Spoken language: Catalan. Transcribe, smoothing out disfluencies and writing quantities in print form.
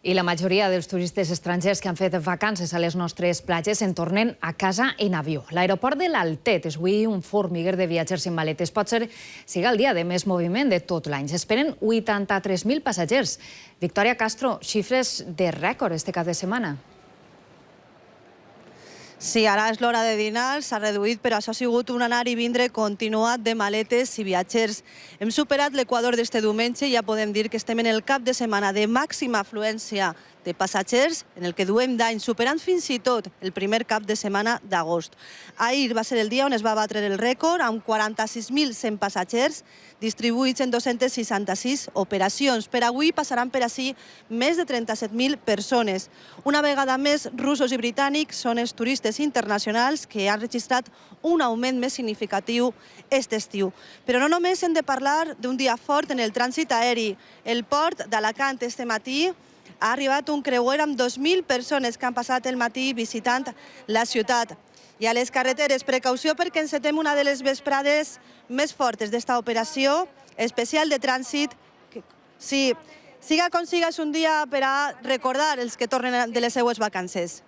I la majoria dels turistes estrangers que han fet vacances a les nostres platges en tornen a casa en avió. L'aeroport de l'Altet és avui un formiguer de viatgers en maletes. Potser siga el dia de més moviment de tot l'any. S'esperen 83.000 passatgers. Victòria Castro, xifres de rècord este cap de setmana. Sí, ara és l'hora de dinar, s'ha reduït, però això ha sigut un anar i vindre continuat de maletes i viatgers. Hem superat l'equador d'este diumenge i ja podem dir que estem en el cap de setmana de màxima afluència de passatgers en el que duem d'any, superant fins i tot el primer cap de setmana d'agost. Ahir va ser el dia on es va batre el rècord amb 46.100 passatgers distribuïts en 266 operacions. Per avui passaran per ací més de 37.000 persones. Una vegada més, russos i britànics són els turistes internacionals que han registrat un augment més significatiu aquest estiu. Però no només hem de parlar d'un dia fort en el trànsit aeri. El port d'Alacant este matí ha arribat un creuer amb 2.000 persones que han passat el matí visitant la ciutat. I a les carreteres, precaució perquè encetem una de les vesprades més fortes d'esta operació especial de trànsit. Sí, siga com siga, és un dia per a recordar els que tornen de les seues vacances.